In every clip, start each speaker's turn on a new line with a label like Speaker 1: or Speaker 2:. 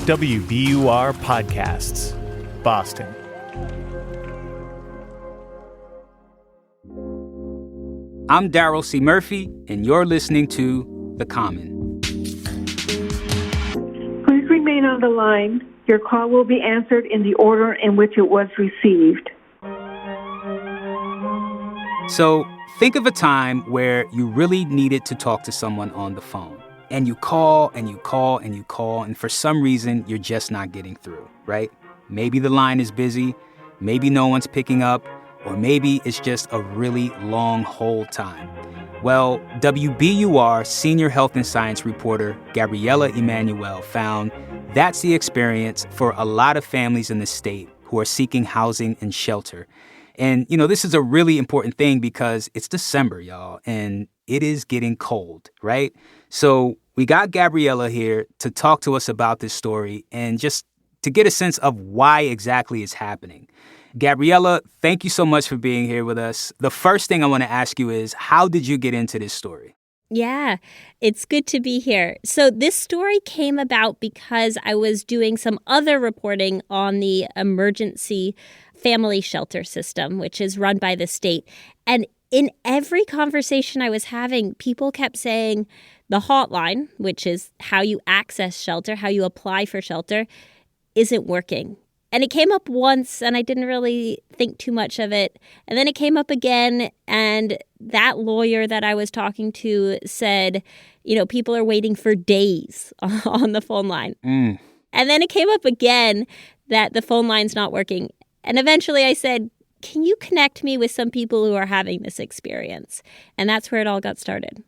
Speaker 1: WBUR Podcasts, Boston.
Speaker 2: I'm Darrell C. Murphy, and you're listening to The Common.
Speaker 3: Please remain on the line. Your call will be answered in the order in which it was received.
Speaker 2: So, think of a time where you really needed to talk to someone on the phone. And you call and you call and you call, and for some reason, you're just not getting through, right? Maybe the line is busy, maybe no one's picking up, or maybe it's just a really long hold time. Well, WBUR senior health and science reporter Gabrielle Emanuel found that's the experience for a lot of families in the state who are seeking housing and shelter. And, this is a really important thing because it's December, y'all, and it is getting cold, right? So we got Gabriella here to talk to us about this story and just to get a sense of why exactly it's happening. Gabriella, thank you so much for being here with us. The first thing I want to ask you is, how did you get into this story?
Speaker 4: Yeah, it's good to be here. So this story came about because I was doing some other reporting on the emergency family shelter system, which is run by the state. And in every conversation I was having, people kept saying the hotline, which is how you access shelter, how you apply for shelter, isn't working. And it came up once, and I didn't really think too much of it. And then it came up again, and that lawyer that I was talking to said, people are waiting for days on the phone line. And then it came up again that the phone line's not working. And eventually I said, can you connect me with some people who are having this experience? And that's where it all got started.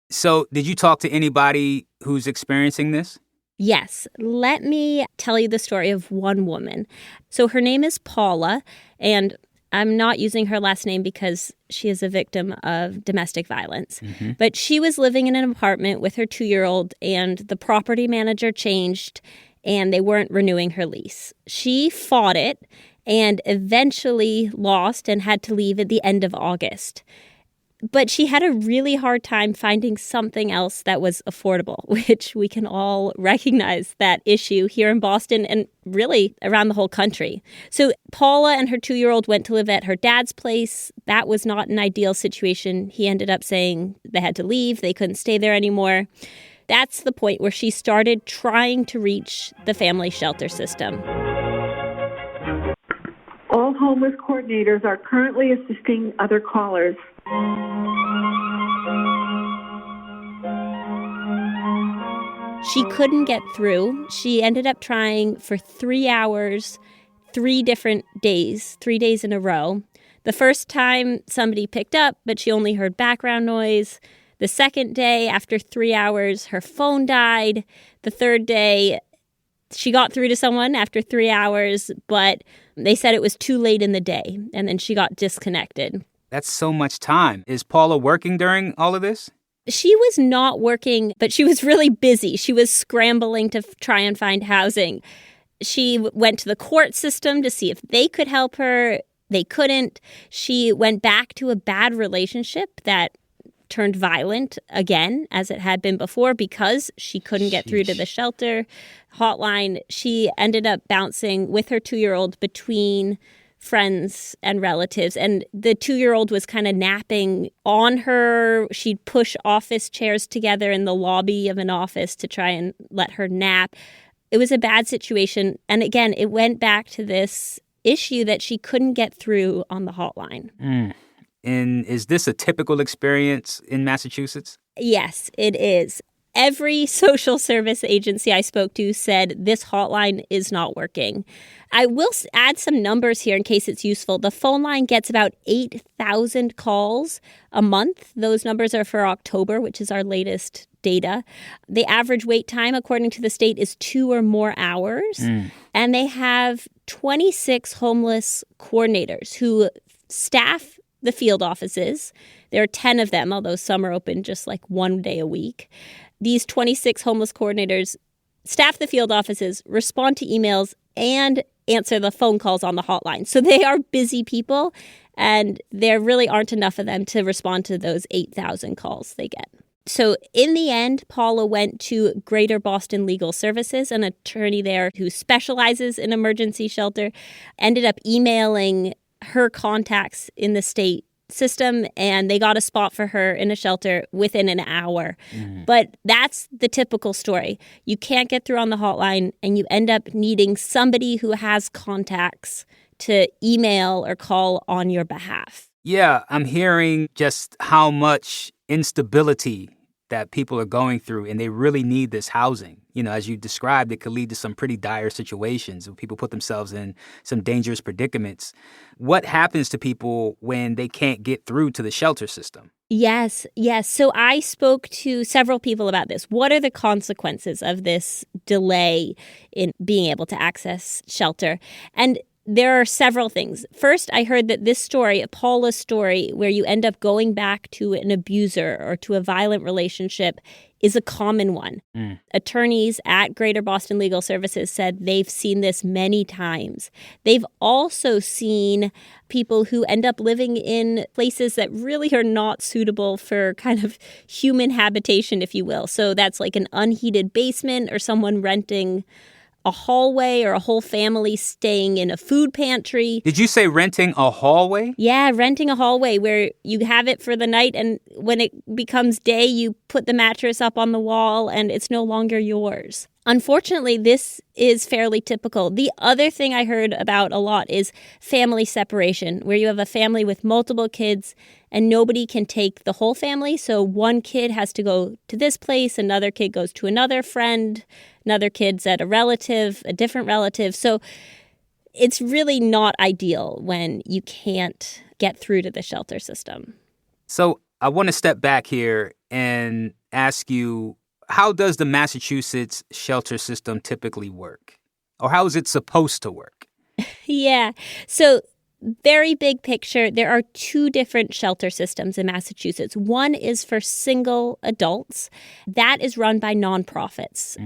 Speaker 2: So did you talk to anybody who's experiencing this?
Speaker 4: Yes. Let me tell you the story of one woman. So her name is Paula, and I'm not using her last name because she is a victim of domestic violence. Mm-hmm. But she was living in an apartment with her 2-year-old, and the property manager changed, and they weren't renewing her lease. She fought it and eventually lost and had to leave at the end of August. But she had a really hard time finding something else that was affordable, which we can all recognize that issue here in Boston and really around the whole country. So Paula and her 2-year-old went to live at her dad's place. That was not an ideal situation. He ended up saying they had to leave. They couldn't stay there anymore. That's the point where she started trying to reach the family shelter system.
Speaker 3: All homeless coordinators are currently assisting other callers.
Speaker 4: She couldn't get through. She ended up trying for 3 hours, 3 different days, 3 days in a row. The first time somebody picked up, but she only heard background noise. The second day, after 3 hours, her phone died. The third day, she got through to someone after 3 hours, but they said it was too late in the day, and then she got disconnected.
Speaker 2: That's so much time. Is Paula working during all of this?
Speaker 4: She was not working, but she was really busy. She was scrambling to try and find housing. She went to the court system to see if they could help her. They couldn't. She went back to a bad relationship that turned violent again, as it had been before, because she couldn't get through to the shelter hotline. She ended up bouncing with her 2-year-old between friends and relatives. And the 2-year-old was kind of napping on her. She'd push office chairs together in the lobby of an office to try and let her nap. It was a bad situation. And again, it went back to this issue that she couldn't get through on the hotline.
Speaker 2: And is this a typical experience in Massachusetts?
Speaker 4: Yes, it is. Every social service agency I spoke to said this hotline is not working. I will add some numbers here in case it's useful. The phone line gets about 8,000 calls a month. Those numbers are for October, which is our latest data. The average wait time, according to the state, is 2 or more hours. And they have 26 homeless coordinators who staff the field offices. There are 10 of them, although some are open just like 1 day a week. These 26 homeless coordinators staff the field offices, respond to emails, and answer the phone calls on the hotline. So they are busy people, and there really aren't enough of them to respond to those 8,000 calls they get. So in the end, Paula went to Greater Boston Legal Services, an attorney there who specializes in emergency shelter, ended up emailing her contacts in the state system, and they got a spot for her in a shelter within an hour. But that's the typical story. You can't get through on the hotline, and you end up needing somebody who has contacts to email or call on your behalf.
Speaker 2: Yeah, I'm hearing just how much instability that people are going through, and they really need this housing. You know, as you described, it could lead to some pretty dire situations where people put themselves in some dangerous predicaments. What happens to people when they can't get through to the shelter system?
Speaker 4: Yes. So I spoke to several people about this. What are the consequences of this delay in being able to access shelter? And there are several things. First, I heard that this story, Paula's story, where you end up going back to an abuser or to a violent relationship, is a common one. Attorneys at Greater Boston Legal Services said they've seen this many times. They've also seen people who end up living in places that really are not suitable for kind of human habitation, if you will. So that's like an unheated basement, or someone renting a hallway, or a whole family staying in a food pantry.
Speaker 2: Did you say renting a hallway?
Speaker 4: Yeah, renting a hallway where you have it for the night, and when it becomes day, you put the mattress up on the wall and it's no longer yours. Unfortunately, this is fairly typical. The other thing I heard about a lot is family separation, where you have a family with multiple kids and nobody can take the whole family. So one kid has to go to this place, another kid goes to another friend, another kid's at a relative, a different relative. So it's really not ideal when you can't get through to the shelter system.
Speaker 2: So I want to step back here and ask you, how does the Massachusetts shelter system typically work? Or how is it supposed to work?
Speaker 4: Yeah. So very big picture, there are two different shelter systems in Massachusetts. One is for single adults. That is run by nonprofits.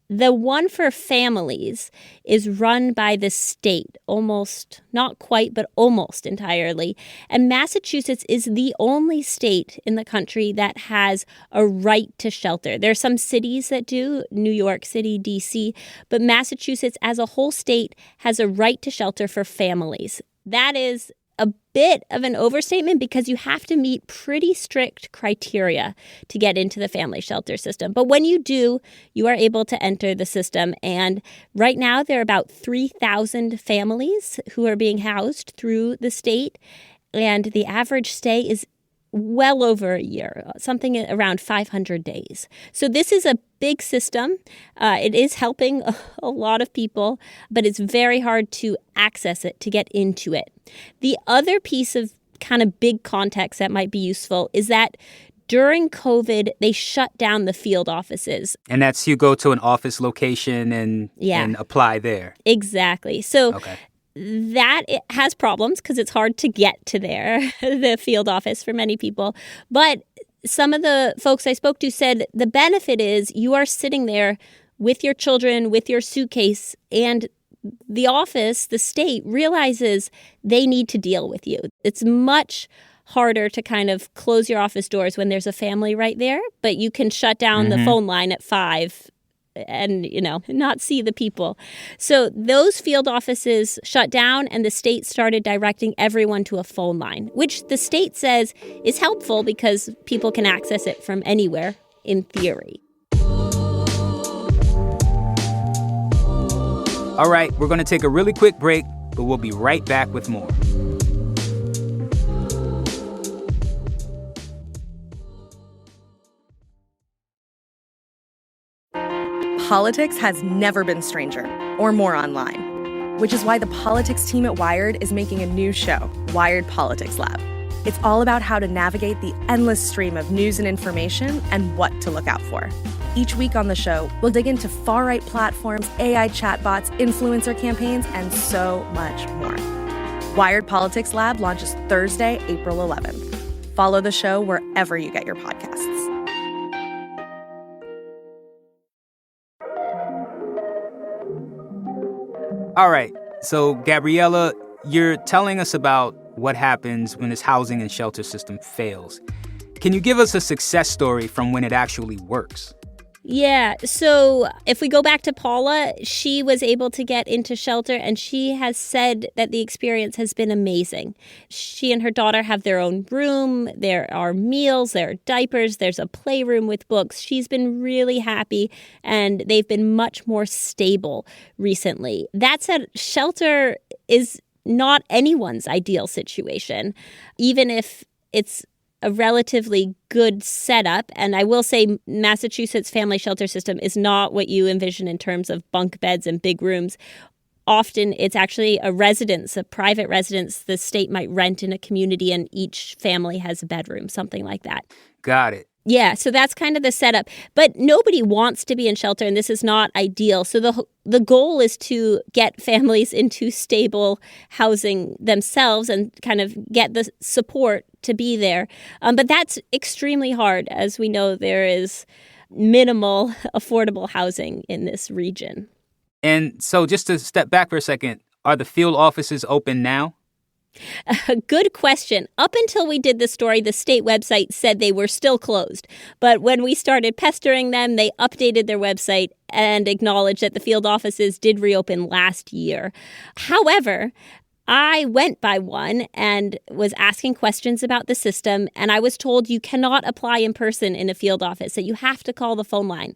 Speaker 4: The one for families is run by the state, almost, not quite, but almost entirely. And Massachusetts is the only state in the country that has a right to shelter. There are some cities that do, New York City, D.C., but Massachusetts as a whole state has a right to shelter for families. That is a bit of an overstatement because you have to meet pretty strict criteria to get into the family shelter system. But when you do, you are able to enter the system. And right now, there are about 3,000 families who are being housed through the state. And the average stay is well over a year, something around 500 days. So this is a big system. It is helping a lot of people, but it's very hard to access it, to get into it. The other piece of kind of big context that might be useful is that during COVID, they shut down the field offices.
Speaker 2: And that's you go to an office location and apply there.
Speaker 4: Exactly. So that it has problems because it's hard to get to there, the field office for many people. But some of the folks I spoke to said the benefit is you are sitting there with your children, with your suitcase, and the office, the state, realizes they need to deal with you. It's much harder to kind of close your office doors when there's a family right there, but you can shut down the phone line at 5 and, not see the people. So those field offices shut down and the state started directing everyone to a phone line, which the state says is helpful because people can access it from anywhere in theory.
Speaker 2: All right, we're going to take a really quick break, but we'll be right back with more.
Speaker 5: Politics has never been stranger or more online, which is why the politics team at Wired is making a new show, Wired Politics Lab. It's all about how to navigate the endless stream of news and information and what to look out for. Each week on the show, we'll dig into far-right platforms, AI chatbots, influencer campaigns, and so much more. Wired Politics Lab launches Thursday, April 11th. Follow the show wherever you get your podcasts.
Speaker 2: All right, so Gabriella, you're telling us about what happens when this housing and shelter system fails. Can you give us a success story from when it actually works?
Speaker 4: Yeah. So if we go back to Paula, she was able to get into shelter, and she has said that the experience has been amazing. She and her daughter have their own room. There are meals, there are diapers, there's a playroom with books. She's been really happy, and they've been much more stable recently. That said, shelter is not anyone's ideal situation, even if it's a relatively good setup. And I will say Massachusetts family shelter system is not what you envision in terms of bunk beds and big rooms. Often it's actually a residence, a private residence the state might rent in a community, and each family has a bedroom, something like that.
Speaker 2: Got it.
Speaker 4: Yeah, so that's kind of the setup. But nobody wants to be in shelter, and this is not ideal. So the goal is to get families into stable housing themselves and kind of get the support to be there. But that's extremely hard. As we know, there is minimal affordable housing in this region.
Speaker 2: And so just to step back for a second, are the field offices open now?
Speaker 4: Good question. Up until we did the story, the state website said they were still closed. But when we started pestering them, they updated their website and acknowledged that the field offices did reopen last year. However, I went by one and was asking questions about the system, and I was told you cannot apply in person in a field office, that you have to call the phone line.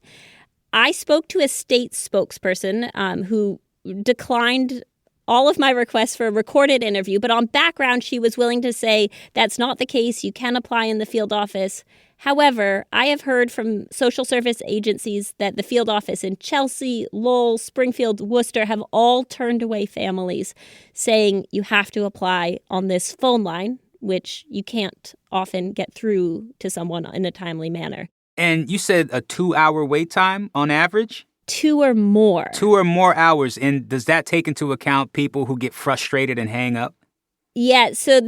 Speaker 4: I spoke to a state spokesperson who declined all of my requests for a recorded interview, but on background, she was willing to say that's not the case. You can apply in the field office. However, I have heard from social service agencies that the field office in Chelsea, Lowell, Springfield, Worcester have all turned away families saying you have to apply on this phone line, which you can't often get through to someone in a timely manner.
Speaker 2: And you said a 2-hour wait time on average?
Speaker 4: 2 or more.
Speaker 2: 2 or more hours. And does that take into account people who get frustrated and hang up?
Speaker 4: Yeah, so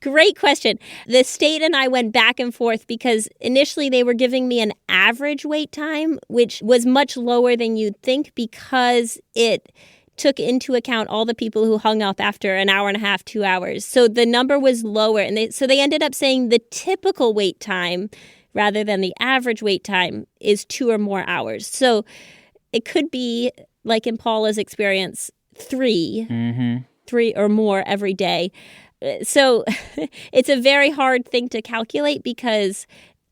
Speaker 4: great question. The state and I went back and forth because initially they were giving me an average wait time, which was much lower than you'd think because it took into account all the people who hung up after an hour and a half, 2 hours. So the number was lower. And so they ended up saying the typical wait time rather than the average wait time is 2 or more hours. So it could be, like in Paula's experience, 3 or more every day. So it's a very hard thing to calculate because,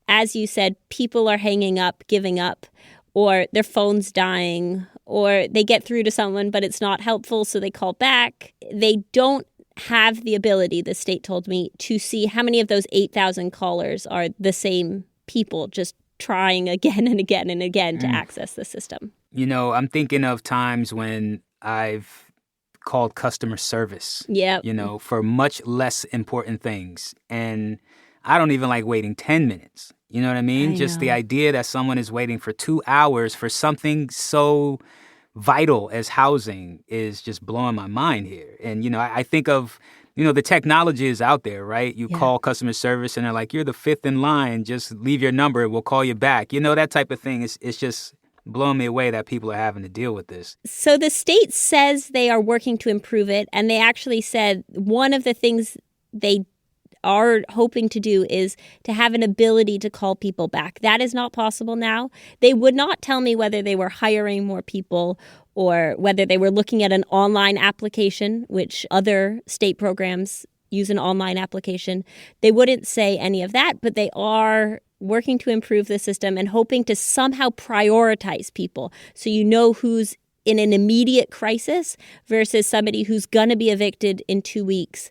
Speaker 4: as you said, people are hanging up, giving up, or their phone's dying, or they get through to someone, but it's not helpful, so they call back. They don't have the ability, the state told me, to see how many of those 8,000 callers are the same people just trying again and again and again to access the system.
Speaker 2: You know, I'm thinking of times when I've called customer service, for much less important things. And I don't even like waiting 10 minutes. You know what I mean? Just the idea that someone is waiting for 2 hours for something so vital as housing is just blowing my mind here. And, I think of, the technology is out there, right? You call customer service and they're like, you're the 5th in line. Just leave your number. We'll call you back. That type of thing. It's just blowing me away that people are having to deal with this.
Speaker 4: So the state says they are working to improve it. And they actually said one of the things they are hoping to do is to have an ability to call people back. That is not possible now. They would not tell me whether they were hiring more people or whether they were looking at an online application, which other state programs use an online application. They wouldn't say any of that, but they are working to improve the system and hoping to somehow prioritize people so you know who's in an immediate crisis versus somebody who's going to be evicted in 2 weeks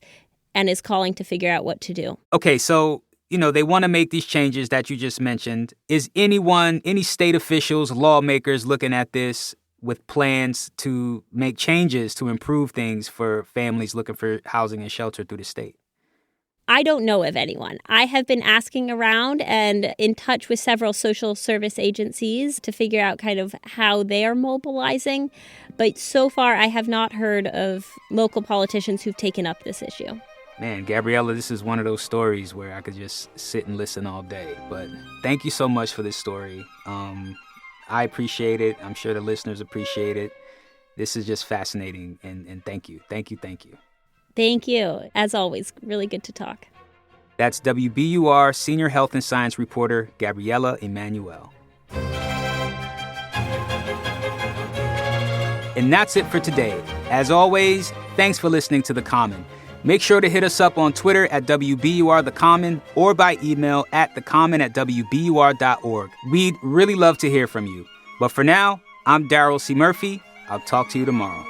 Speaker 4: and is calling to figure out what to do.
Speaker 2: Okay, so, they want to make these changes that you just mentioned. Is any state officials, lawmakers looking at this with plans to make changes to improve things for families looking for housing and shelter through the state?
Speaker 4: I don't know of anyone. I have been asking around and in touch with several social service agencies to figure out kind of how they are mobilizing. But so far, I have not heard of local politicians who've taken up this issue.
Speaker 2: Man, Gabriella, this is one of those stories where I could just sit and listen all day. But thank you so much for this story. I appreciate it. I'm sure the listeners appreciate it. This is just fascinating. And thank you. Thank you. Thank you.
Speaker 4: Thank you. As always, really good to talk.
Speaker 2: That's WBUR Senior Health and Science reporter Gabrielle Emanuel. And that's it for today. As always, thanks for listening to The Common. Make sure to hit us up on Twitter at WBUR The Common or by email at thecommon@wbur.org. We'd really love to hear from you. But for now, I'm Daryl C. Murphy. I'll talk to you tomorrow.